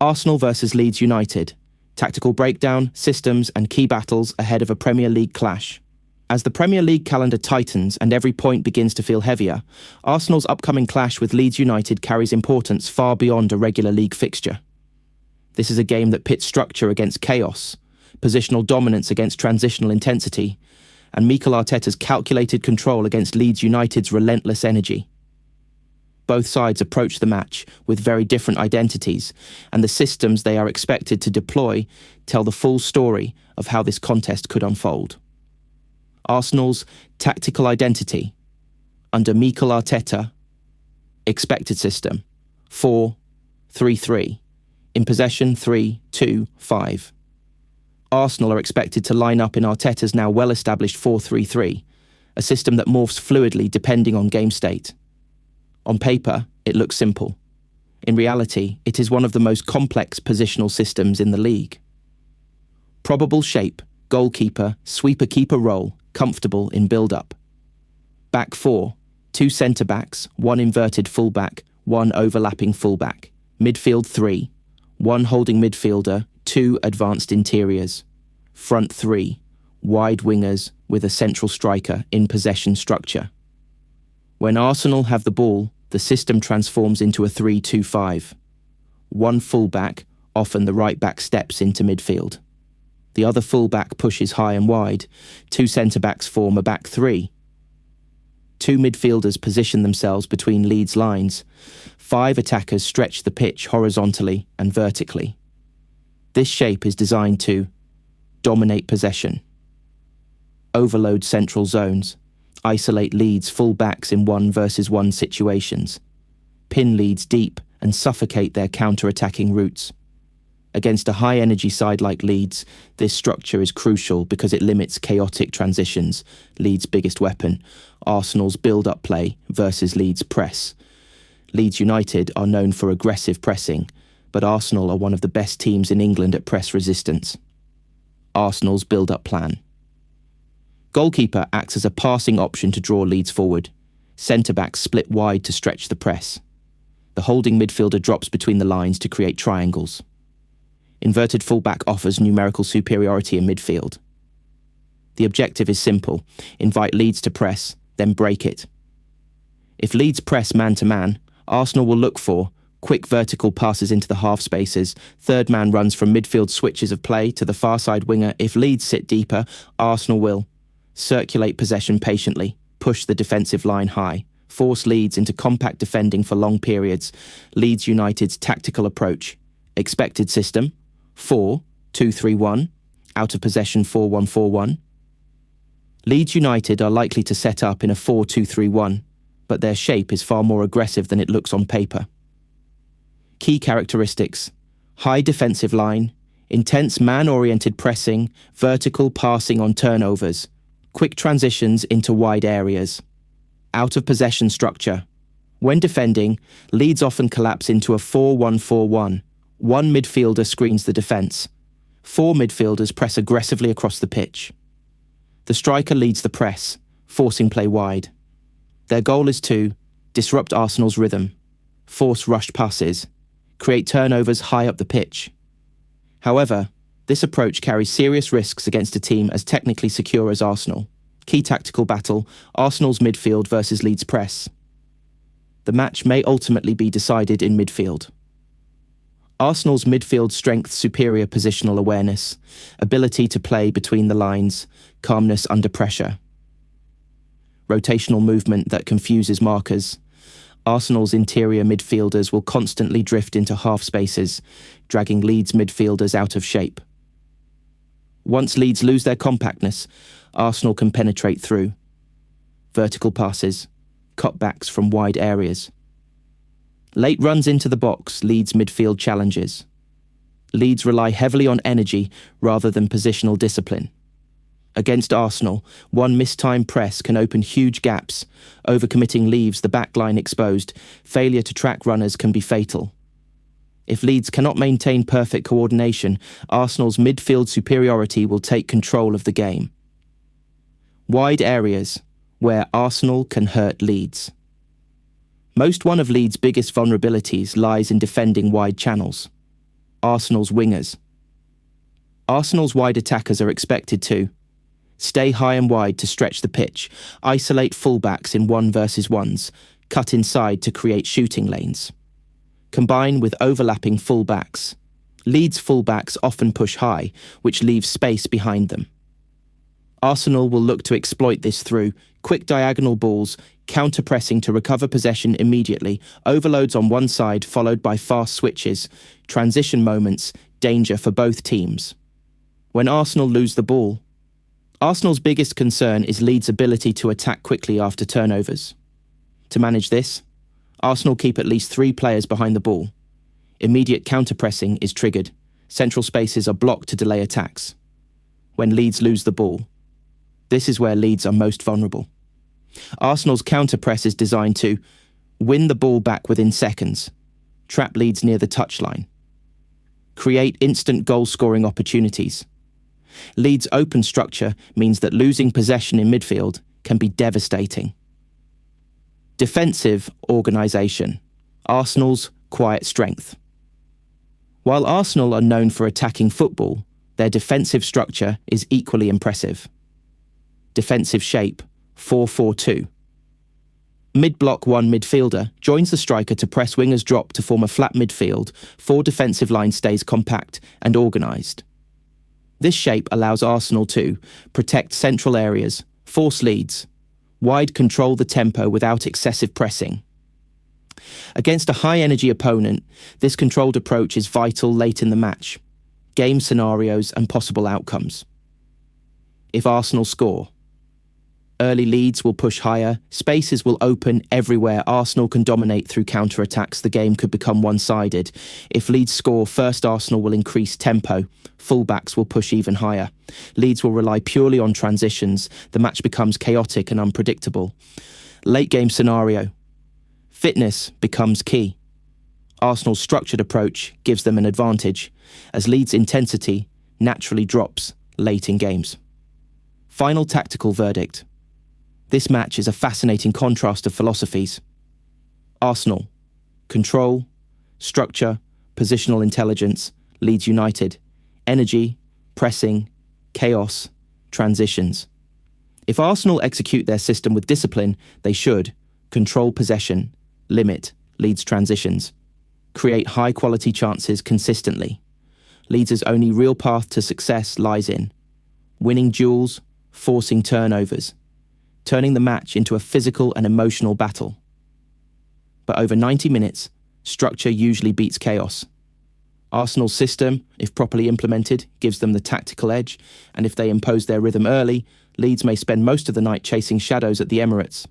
Arsenal versus Leeds United. Tactical breakdown, systems, and key battles ahead of a Premier League clash. As the Premier League calendar tightens and every point begins to feel heavier, Arsenal's upcoming clash with Leeds United carries importance far beyond a regular league fixture. This is a game that pits structure against chaos, positional dominance against transitional intensity, and Mikel Arteta's calculated control against Leeds United's relentless energy. Both sides approach the match with very different identities, and the systems they are expected to deploy tell the full story of how this contest could unfold. Arsenal's tactical identity, under Mikel Arteta, expected system, 4-3-3, in possession 3-2-5. Arsenal are expected to line up in Arteta's now well-established 4-3-3, a system that morphs fluidly depending on game state. On paper, it looks simple. In reality, it is one of the most complex positional systems in the league. Probable shape, goalkeeper, sweeper-keeper role, comfortable in build-up. Back four, 2 centre-backs, 1 inverted full-back, 1 overlapping full-back. Midfield 3, 1 holding midfielder, 2 advanced interiors. Front 3, wide wingers with a central striker in possession structure. When Arsenal have the ball, the system transforms into a 3-2-5. 1 full-back, often the right-back, steps into midfield. The other full-back pushes high and wide. 2 centre-backs form a back 3. 2 midfielders position themselves between Leeds lines. 5 attackers stretch the pitch horizontally and vertically. This shape is designed to dominate possession, overload central zones, isolate Leeds full-backs in 1-versus-1 situations, pin Leeds deep and suffocate their counter-attacking routes. Against a high-energy side like Leeds, this structure is crucial because it limits chaotic transitions, Leeds' biggest weapon, Arsenal's build-up play versus Leeds' press. Leeds United are known for aggressive pressing, but Arsenal are one of the best teams in England at press resistance. Arsenal's build-up plan. Goalkeeper acts as a passing option to draw Leeds forward. Centre-backs split wide to stretch the press. The holding midfielder drops between the lines to create triangles. Inverted fullback offers numerical superiority in midfield. The objective is simple: invite Leeds to press, then break it. If Leeds press man-to-man, Arsenal will look for quick vertical passes into the half spaces, third man runs from midfield switches of play to the far side winger. If Leeds sit deeper, Arsenal will circulate possession patiently, push the defensive line high, force Leeds into compact defending for long periods. Leeds United's tactical approach: expected system, 4-2-3-1, out of possession 4-1-4-1. Leeds United are likely to set up in a 4-2-3-1, but their shape is far more aggressive than it looks on paper. Key characteristics: high defensive line, intense man-oriented pressing, vertical passing on turnovers, quick transitions into wide areas. Out of possession structure. When defending, Leeds often collapse into a 4-1-4-1. 1 midfielder screens the defence. 4 midfielders press aggressively across the pitch. The striker leads the press, forcing play wide. Their goal is to disrupt Arsenal's rhythm, force rushed passes, create turnovers high up the pitch. However, this approach carries serious risks against a team as technically secure as Arsenal. Key tactical battle: Arsenal's midfield versus Leeds' press. The match may ultimately be decided in midfield. Arsenal's midfield strength: superior positional awareness, ability to play between the lines, calmness under pressure. Rotational movement that confuses markers. Arsenal's interior midfielders will constantly drift into half spaces, dragging Leeds midfielders out of shape. Once Leeds lose their compactness, Arsenal can penetrate through. Vertical passes, cutbacks from wide areas. Late runs into the box, Leeds midfield challenges. Leeds rely heavily on energy rather than positional discipline. Against Arsenal, 1 mistimed press can open huge gaps. Overcommitting leaves the backline exposed. Failure to track runners can be fatal. If Leeds cannot maintain perfect coordination, Arsenal's midfield superiority will take control of the game. Wide areas, where Arsenal can hurt Leeds. One of Leeds' biggest vulnerabilities lies in defending wide channels. Arsenal's wingers. Arsenal's wide attackers are expected to stay high and wide to stretch the pitch, isolate fullbacks in 1-versus-1s, cut inside to create shooting lanes. Combine with overlapping fullbacks. Leeds fullbacks often push high, which leaves space behind them. Arsenal will look to exploit this through quick diagonal balls, counter-pressing to recover possession immediately, overloads on one side followed by fast switches, transition moments, danger for both teams. When Arsenal lose the ball, Arsenal's biggest concern is Leeds' ability to attack quickly after turnovers. To manage this, Arsenal keep at least 3 players behind the ball. Immediate counter-pressing is triggered. Central spaces are blocked to delay attacks. When Leeds lose the ball, this is where Leeds are most vulnerable. Arsenal's counter-press is designed to win the ball back within seconds, trap Leeds near the touchline, create instant goal-scoring opportunities. Leeds' open structure means that losing possession in midfield can be devastating. Defensive organisation. Arsenal's quiet strength. While Arsenal are known for attacking football, their defensive structure is equally impressive. Defensive shape, 4-4-2. Mid-block 1 midfielder joins the striker to press wingers drop to form a flat midfield. 4 defensive line stays compact and organised. This shape allows Arsenal to protect central areas, force leads, wide control the tempo without excessive pressing. Against a high-energy opponent, this controlled approach is vital late in the match, game scenarios and possible outcomes. If Arsenal score, early leads will push higher, spaces will open everywhere. Arsenal can dominate through counter-attacks. The game could become one-sided. If Leeds score, first Arsenal will increase tempo. Fullbacks will push even higher. Leeds will rely purely on transitions. The match becomes chaotic and unpredictable. Late game scenario. Fitness becomes key. Arsenal's structured approach gives them an advantage, as Leeds' intensity naturally drops late in games. Final tactical verdict. This match is a fascinating contrast of philosophies. Arsenal, control, structure, positional intelligence. Leeds United, energy, pressing, chaos, transitions. If Arsenal execute their system with discipline, they should control possession, limit Leeds' transitions, create high-quality chances consistently. Leeds' only real path to success lies in winning duels, forcing turnovers, turning the match into a physical and emotional battle. But over 90 minutes, structure usually beats chaos. Arsenal's system, if properly implemented, gives them the tactical edge, and if they impose their rhythm early, Leeds may spend most of the night chasing shadows at the Emirates.